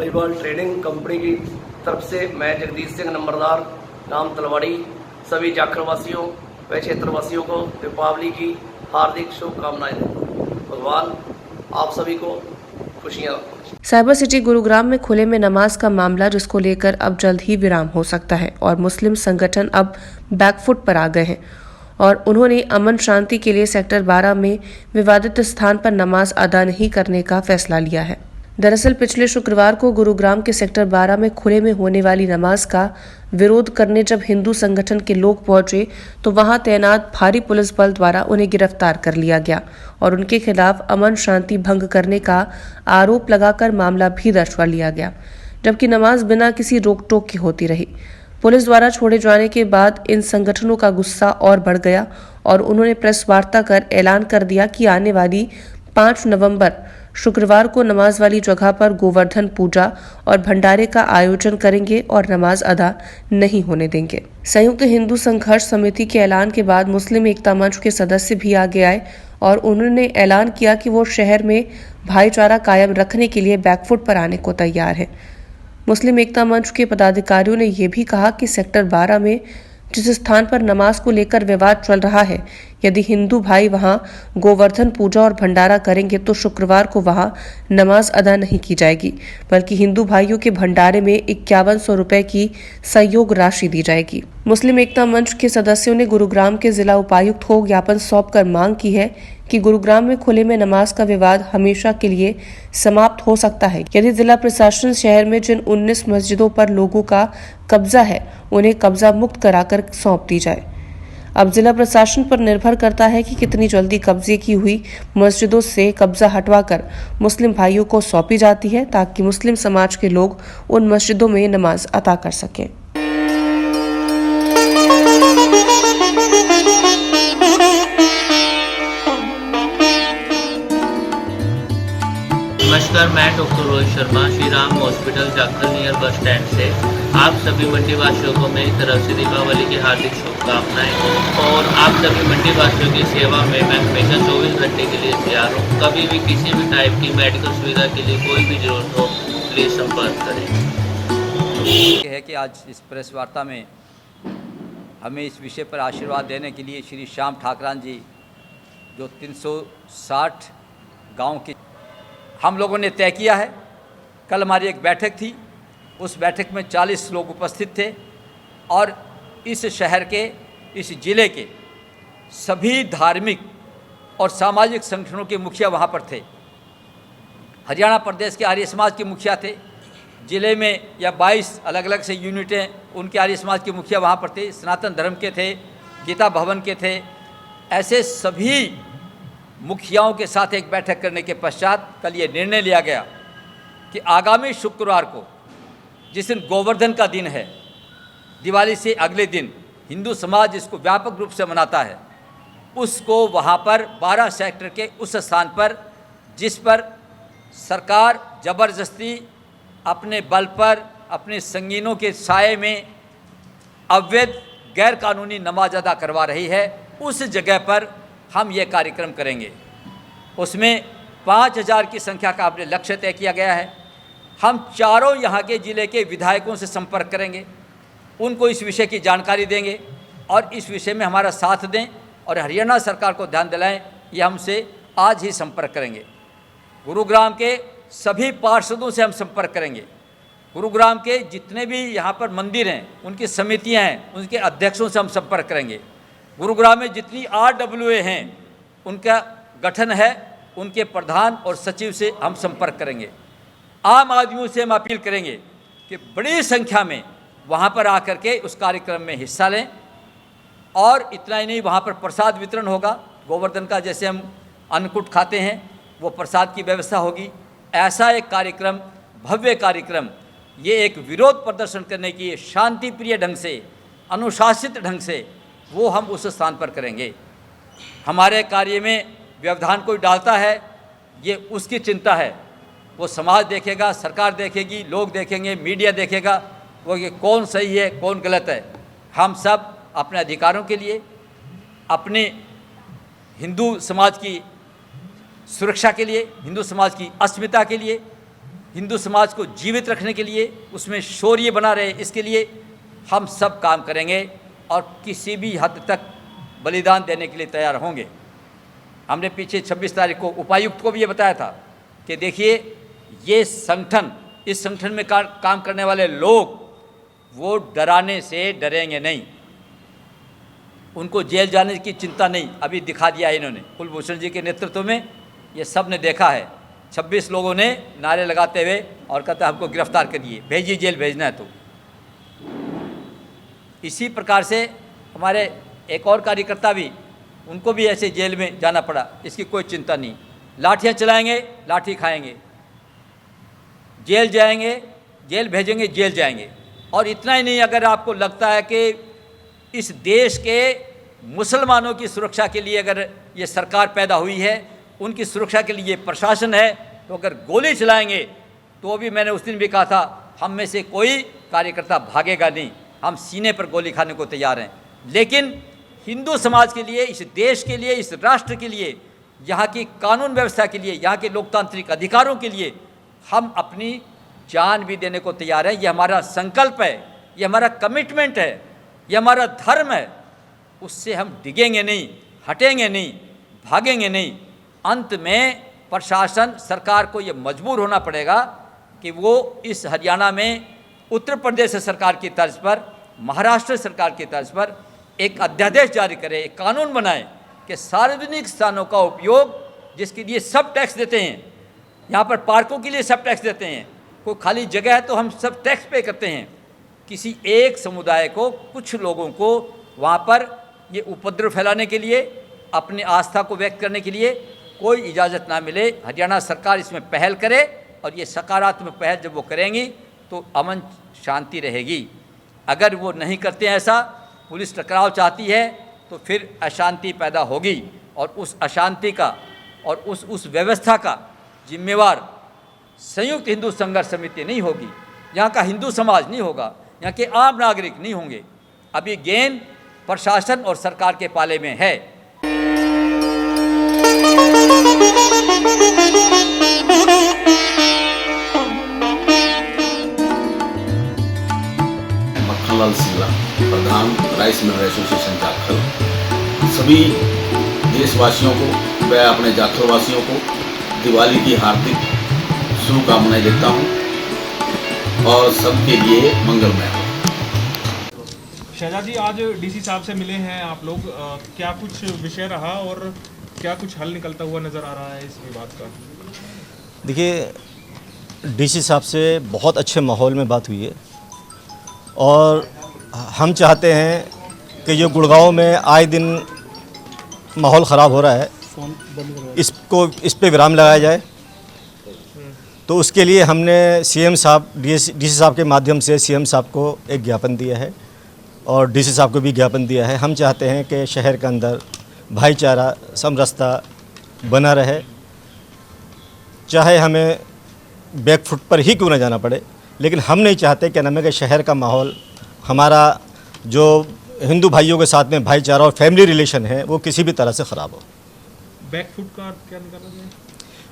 Volleyball training company की तरफ से मैं जगदीश सिंह नंबरदार नाम तलवाड़ी सभी जाखलवासियों व क्षेत्रवासियों को दीपावली की हार्दिक शुभकामनाएं दें। भगवान आप सभी को खुशियाँ। साइबर सिटी गुरुग्राम में खुले में नमाज का मामला, जिसको लेकर अब जल्द ही विराम हो सकता है और मुस्लिम संगठन अब बैकफुट पर आ गए हैं और उन्होंने अमन शांति के लिए सेक्टर 12 में विवादित स्थान पर नमाज अदा नहीं करने का फैसला लिया है। दरअसल पिछले शुक्रवार को गुरुग्राम के सेक्टर 12 में खुले में होने वाली नमाज का विरोध करने जब हिंदू संगठन के लोग पहुंचे तो वहां तैनात भारी पुलिस बल द्वारा उन्हें गिरफ्तार कर लिया गया और उनके खिलाफ अमन शांति भंग करने का आरोप लगाकर मामला भी दर्ज कर लिया गया, जबकि नमाज बिना किसी रोक टोक के होती रही। पुलिस द्वारा छोड़े जाने के बाद इन संगठनों का गुस्सा और बढ़ गया और उन्होंने प्रेस वार्ता कर ऐलान कर दिया कि आने वाली 5 नवंबर शुक्रवार को नमाज वाली जगह पर गोवर्धन पूजा और भंडारे का आयोजन करेंगे और नमाज अदा नहीं होने देंगे। संयुक्त हिंदू संघर्ष समिति के ऐलान के बाद मुस्लिम एकता मंच के सदस्य भी आगे आए और उन्होंने ऐलान किया कि वो शहर में भाईचारा कायम रखने के लिए बैकफुट पर आने को तैयार है। मुस्लिम एकता मंच के पदाधिकारियों ने यह भी कहा कि सेक्टर 12 में जिस स्थान पर नमाज को लेकर विवाद चल रहा है, यदि हिंदू भाई वहां गोवर्धन पूजा और भंडारा करेंगे तो शुक्रवार को वहां नमाज अदा नहीं की जाएगी, बल्कि हिंदू भाइयों के भंडारे में 5100 रुपए की सहयोग राशि दी जाएगी। मुस्लिम एकता मंच के सदस्यों ने गुरुग्राम के जिला उपायुक्त को ज्ञापन सौंपकर मांग की है कि गुरुग्राम में खुले में नमाज का विवाद हमेशा के लिए समाप्त हो सकता है यदि जिला प्रशासन शहर में जिन 19 मस्जिदों पर लोगों का कब्जा है उन्हें कब्जा मुक्त कराकर सौंप दी जाए। अब जिला प्रशासन पर निर्भर करता है कि कितनी जल्दी कब्जे की हुई मस्जिदों से कब्जा हटवाकर मुस्लिम भाइयों को सौंपी जाती है, ताकि मुस्लिम समाज के लोग उन मस्जिदों में नमाज अदा कर सकें। नमस्कार, मैं doctor Rohit Sharma, Shri Ram hospital Jakhal near bus stand से आप सभी मंडीवासियों को मेरी तरफ से दीपावली की हार्दिक शुभकामनाएं। और आप सभी मंडीवासियों की सेवा में मैं हमेशा 24 घंटे के लिए तैयार हूँ। कभी भी किसी भी टाइप की मेडिकल सुविधा के लिए कोई भी जरूरत हो प्लीज़ संपर्क करें। ये है कि आज इस प्रेस वार्ता में हमें इस विषय पर आशीर्वाद देने के लिए श्री श्याम ठाकरान जी, जो 360 गाँव के हम लोगों ने तय किया है। कल हमारी एक बैठक थी, उस बैठक में 40 लोग उपस्थित थे और इस शहर के, इस ज़िले के सभी धार्मिक और सामाजिक संगठनों के मुखिया वहाँ पर थे। हरियाणा प्रदेश के आर्य समाज के मुखिया थे, ज़िले में या 22 अलग अलग से यूनिटें उनके आर्य समाज के मुखिया वहाँ पर थे, सनातन धर्म के थे, गीता भवन के थे। ऐसे सभी मुखियाओं के साथ एक बैठक करने के पश्चात कल ये निर्णय लिया गया कि आगामी शुक्रवार को, जिस दिन गोवर्धन का दिन है, दिवाली से अगले दिन हिंदू समाज इसको व्यापक रूप से मनाता है, उसको वहाँ पर 12 सेक्टर के उस स्थान पर जिस पर सरकार ज़बरदस्ती अपने बल पर, अपने संगीनों के साये में अवैध गैर कानूनी नमाज अदा करवा रही है, उस जगह पर हम ये कार्यक्रम करेंगे। उसमें 5000 की संख्या का आपने लक्ष्य तय किया गया है। हम चारों यहाँ के ज़िले के विधायकों से संपर्क करेंगे, उनको इस विषय की जानकारी देंगे और इस विषय में हमारा साथ दें और हरियाणा सरकार को ध्यान दिलाएं। ये हमसे आज ही संपर्क करेंगे। गुरुग्राम के सभी पार्षदों से हम संपर्क करेंगे। गुरुग्राम के जितने भी यहाँ पर मंदिर हैं, उनकी समितियाँ हैं, उनके अध्यक्षों से हम संपर्क करेंगे। गुरुग्राम में जितनी RWA हैं, उनका गठन है, उनके प्रधान और सचिव से हम संपर्क करेंगे। आम आदमियों से हम अपील करेंगे कि बड़ी संख्या में वहाँ पर आकर के उस कार्यक्रम में हिस्सा लें। और इतना ही नहीं, वहाँ पर प्रसाद वितरण होगा गोवर्धन का, जैसे हम अन्नकूट खाते हैं वो प्रसाद की व्यवस्था होगी। ऐसा एक कार्यक्रम, भव्य कार्यक्रम, ये एक विरोध प्रदर्शन करने की शांति प्रिय ढंग से, अनुशासित ढंग से वो हम उस स्थान पर करेंगे। हमारे कार्य में व्यवधान कोई डालता है, ये उसकी चिंता है। वो समाज देखेगा, सरकार देखेगी, लोग देखेंगे, मीडिया देखेगा, वो ये कौन सही है कौन गलत है। हम सब अपने अधिकारों के लिए, अपने हिंदू समाज की सुरक्षा के लिए, हिंदू समाज की अस्मिता के लिए हिंदू समाज को जीवित रखने के लिए, उसमें शौर्य बना रहे, इसके लिए हम सब काम करेंगे और किसी भी हद तक बलिदान देने के लिए तैयार होंगे। हमने पीछे 26 तारीख को उपायुक्त को भी ये बताया था कि देखिए ये संगठन, इस संगठन में काम करने वाले लोग वो डराने से डरेंगे नहीं, उनको जेल जाने की चिंता नहीं। अभी दिखा दिया है इन्होंने, कुलभूषण जी के नेतृत्व में ये सब ने देखा है। 26 लोगों ने नारे लगाते हुए और कहते हमको गिरफ्तार करिए, भेजिए, जेल भेजना है। तो इसी प्रकार से हमारे एक और कार्यकर्ता भी, उनको भी ऐसे जेल में जाना पड़ा, इसकी कोई चिंता नहीं। लाठियाँ चलाएंगे, लाठी खाएंगे, जेल जाएंगे, जेल भेजेंगे, जेल जाएंगे। और इतना ही नहीं, अगर आपको लगता है कि इस देश के मुसलमानों की सुरक्षा के लिए अगर ये सरकार पैदा हुई है, उनकी सुरक्षा के लिए ये प्रशासन है, तो अगर गोली चलाएंगे तो भी मैंने उस दिन भी कहा था, हम में से कोई कार्यकर्ता भागेगा नहीं, हम सीने पर गोली खाने को तैयार हैं। लेकिन हिंदू समाज के लिए, इस देश के लिए, इस राष्ट्र के लिए, यहाँ की कानून व्यवस्था के लिए, यहाँ के लोकतांत्रिक अधिकारों के लिए हम अपनी जान भी देने को तैयार हैं। ये हमारा संकल्प है, ये हमारा कमिटमेंट है, ये हमारा धर्म है। उससे हम डिगेंगे नहीं, हटेंगे नहीं, भागेंगे नहीं। अंत में प्रशासन, सरकार को ये मजबूर होना पड़ेगा कि वो इस हरियाणा में उत्तर प्रदेश सरकार की तर्ज पर, महाराष्ट्र सरकार की तर्ज पर एक अध्यादेश जारी करे, एक कानून बनाए कि सार्वजनिक स्थानों का उपयोग, जिसके लिए सब टैक्स देते हैं, यहाँ पर पार्कों के लिए सब टैक्स देते हैं, कोई खाली जगह है तो हम सब टैक्स पे करते हैं, किसी एक समुदाय को, कुछ लोगों को वहाँ पर ये उपद्रव फैलाने के लिए, अपनी आस्था को व्यक्त करने के लिए कोई इजाज़त ना मिले। हरियाणा सरकार इसमें पहल करे और ये सकारात्मक पहल जब वो करेंगी तो अमन शांति रहेगी। अगर वो नहीं करते हैं ऐसा, पुलिस टकराव चाहती है तो फिर अशांति पैदा होगी और उस अशांति का और उस व्यवस्था का जिम्मेवार संयुक्त हिंदू संघर्ष समिति नहीं होगी, यहाँ का हिंदू समाज नहीं होगा, यहाँ के आम नागरिक नहीं होंगे। अभी गेंद प्रशासन और सरकार के पाले में है। मक्खनलाल सिंगला, प्रधान राइस मिलर एसोसिएशन जाखल, सभी देशवासियों को व अपने जाखल वासियों को दिवाली की हार्दिक शुभकामनाएं देता हूं और सबके लिए मंगलमय हो। शहजाद जी, आज डीसी साहब से मिले हैं आप लोग, क्या कुछ विषय रहा और क्या कुछ हल निकलता हुआ नज़र आ रहा है इस विवाद का? देखिए, डीसी साहब से बहुत अच्छे माहौल में बात हुई है और हम चाहते हैं कि जो गुड़गांव में आए दिन माहौल ख़राब हो रहा है, इस पे विराम लगाया जाए। तो उसके लिए हमने सीएम साहब, डीसी साहब के माध्यम से सीएम साहब को एक ज्ञापन दिया है और डीसी साहब को भी ज्ञापन दिया है। हम चाहते हैं कि शहर के अंदर भाईचारा, समरसता बना रहे, चाहे हमें बैकफुट पर ही क्यों न जाना पड़े, लेकिन हम नहीं चाहते कि नाम कि शहर का माहौल, हमारा जो हिंदू भाइयों के साथ में भाईचारा और फैमिली रिलेशन है, वो किसी भी तरह से ख़राब हो। बैकफुट का अर्थ क्या निकाला जाए?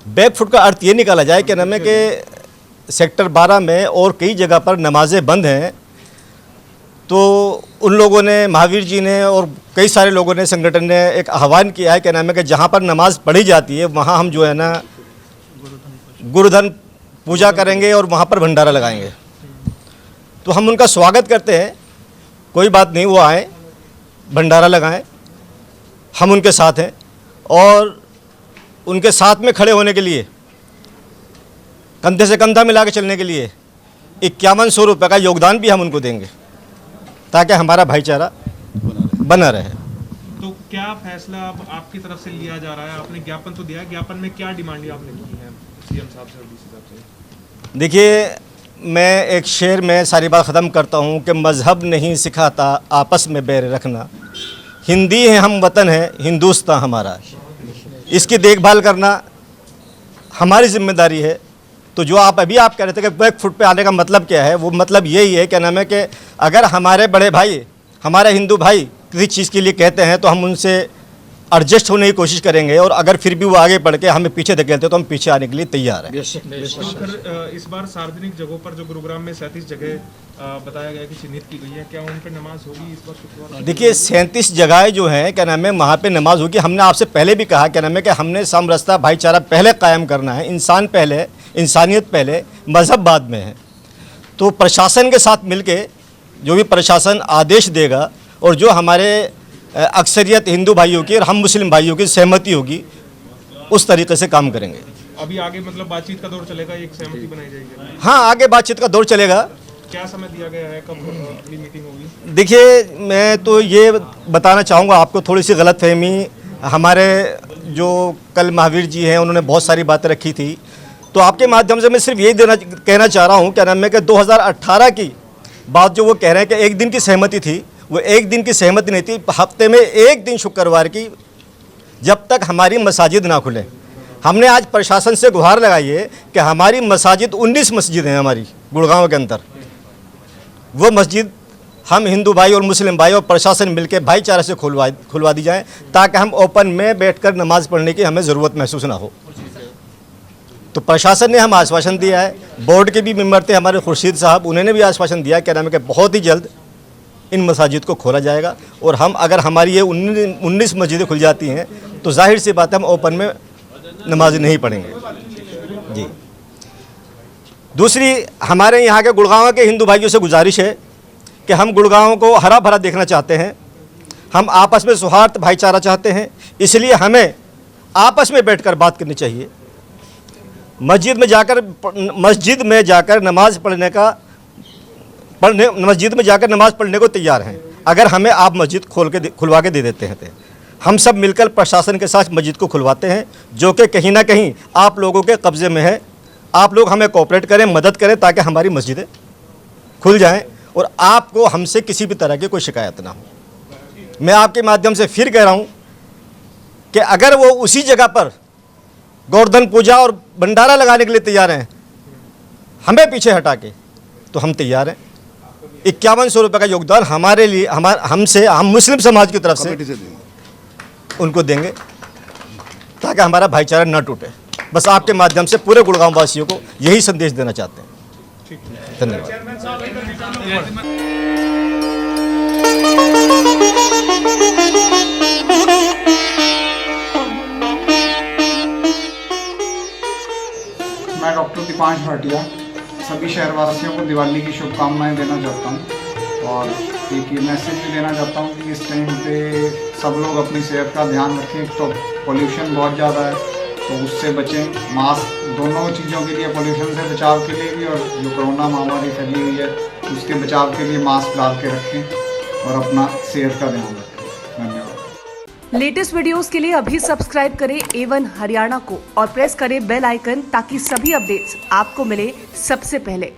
बैकफुट का अर्थ ये निकाला जाए कि नाम कि सेक्टर 12 में और कई जगह पर नमाज़ें बंद हैं, तो उन लोगों ने, महावीर जी ने और कई सारे लोगों ने, संगठन ने एक आह्वान किया है कि नाम है कि जहाँ पर नमाज़ पढ़ी जाती है वहाँ हम जो है ना गुरुधन पूजा करेंगे और वहाँ पर भंडारा लगाएंगे। तो हम उनका स्वागत करते हैं, कोई बात नहीं, वो आएँ, भंडारा लगाएं, हम उनके साथ हैं और उनके साथ में खड़े होने के लिए, कंधे से कंधा मिला के चलने के लिए 5100 रुपये का योगदान भी हम उनको देंगे ताकि हमारा भाईचारा बना रहे। तो क्या फैसला अब आपकी तरफ से लिया जा रहा है? आपने ज्ञापन तो दिया, ज्ञापन में क्या डिमांड आपने की है सीएम साहब से और डीसी साहब से? देखिए, मैं एक शेर में सारी बात ख़त्म करता हूँ कि मज़हब नहीं सिखाता आपस में बैर रखना, हिंदी है हम, वतन है हिंदुस्तान हमारा, इसकी देखभाल करना हमारी जिम्मेदारी है। तो जो आप कह रहे थे कि बैकफुट पे आने का मतलब क्या है, वो मतलब यही है, क्या नाम है कि अगर हमारे बड़े भाई, हमारे हिंदू भाई किसी चीज़ के लिए कहते हैं तो हम उनसे एडजस्ट होने की कोशिश करेंगे, और अगर फिर भी वो आगे बढ़ के हमें पीछे धकेलते तो हम पीछे आने के लिए तैयार हैं। फिर इस बार सार्वजनिक जगहों पर जो गुरुग्राम में 37 जगह बताया गया कि चिन्हित की गई है, क्या उन पर नमाज होगी इस बार शुक्रवार? देखिए 37 जगहें जो हैं क्या नाम है वहाँ पे नमाज होगी। हमने आपसे पहले भी कहा क्या नाम है कि हमने समरसता भाईचारा पहले कायम करना है, इंसान पहले, इंसानियत पहले, मज़हब बाद में है। तो प्रशासन के साथ मिलके जो भी प्रशासन आदेश देगा और जो हमारे अक्सरियत हिंदू भाइयों की और हम मुस्लिम भाइयों की सहमति होगी उस तरीके से काम करेंगे। अभी आगे मतलब बातचीत का दौर चलेगा, एक सहमति बनाई जाएगी? हाँ, आगे बातचीत का दौर चलेगा। क्या समय दिया गया है, कब अगली मीटिंग होगी? देखिए मैं तो ये बताना चाहूँगा आपको, थोड़ी सी गलतफहमी हमारे जो कल महावीर जी हैं उन्होंने बहुत सारी बातें रखी थी, तो आपके माध्यम से मैं सिर्फ यही कहना चाह रहा हूँ क्या नाम है कि 2018 की बात जो वो कह रहे हैं कि एक दिन की सहमति थी, वो एक दिन की सहमति नहीं थी। हफ्ते में एक दिन शुक्रवार की, जब तक हमारी मसाजिद ना खुले। हमने आज प्रशासन से गुहार लगाई है कि हमारी मसाजिद 19 मस्जिद हैं हमारी गुड़गांव के अंदर, वो मस्जिद हम हिंदू भाई और मुस्लिम भाई और प्रशासन मिलकर भाईचारा से खुलवा दी जाए, ताकि हम ओपन में बैठकर नमाज पढ़ने की हमें ज़रूरत महसूस ना हो। तो प्रशासन ने हम आश्वासन दिया है, बोर्ड के भी मेंबर थे हमारे खुर्शीद साहब, उन्होंने भी आश्वासन दिया क्या नाम है कि बहुत ही जल्द इन मसाजिद को खोला जाएगा। और हम अगर हमारी ये 19 मस्जिदें खुल जाती हैं तो जाहिर सी बात है हम ओपन में नमाज नहीं पढ़ेंगे जी। दूसरी, हमारे यहाँ के गुड़गांव के हिंदू भाइयों से गुजारिश है कि हम गुड़गांव को हरा भरा देखना चाहते हैं, हम आपस में सौहार्द भाईचारा चाहते हैं, इसलिए हमें आपस में बैठकर बात करनी चाहिए। मस्जिद में जाकर नमाज पढ़ने को तैयार हैं, अगर हमें आप मस्जिद खुलवा के दे देते हैं तो हम सब मिलकर प्रशासन के साथ मस्जिद को खुलवाते हैं, जो कि कहीं ना कहीं आप लोगों के कब्ज़े में है। आप लोग हमें कोऑपरेट करें, मदद करें, ताकि हमारी मस्जिदें खुल जाएं और आपको हमसे किसी भी तरह की कोई शिकायत ना हो। मैं आपके माध्यम से फिर कह रहा हूँ कि अगर वो उसी जगह पर गोवर्धन पूजा और भंडारा लगाने के लिए तैयार हैं हमें पीछे हटा के, तो हम तैयार हैं। 5100 रुपये का योगदान हमारे लिए हम मुस्लिम समाज की तरफ से उनको देंगे, ताकि हमारा भाईचारा न टूटे। बस आपके माध्यम से पूरे गुड़गांव वासियों को यही संदेश देना चाहते हैं। धन्यवाद। मैं डॉक्टर दीपांश भाटिया सभी शहरवासियों को दिवाली की शुभकामनाएं देना चाहता हूं, और एक ये मैसेज भी देना चाहता हूं कि इस टाइम पे सब लोग अपनी सेहत का ध्यान रखें। तो पोल्यूशन बहुत ज़्यादा है, तो उससे बचें। मास्क, दोनों चीज़ों के लिए, पोल्यूशन से बचाव के लिए भी और जो कोरोना महामारी फैली हुई है उसके बचाव के लिए मास्क डाल के रखें और अपना सेहत का ध्यान रखें। धन्यवाद। लेटेस्ट वीडियोस के लिए अभी सब्सक्राइब करें A1 हरियाणा को और प्रेस करें बेल आइकन, ताकि सभी अपडेट्स आपको मिले सबसे पहले।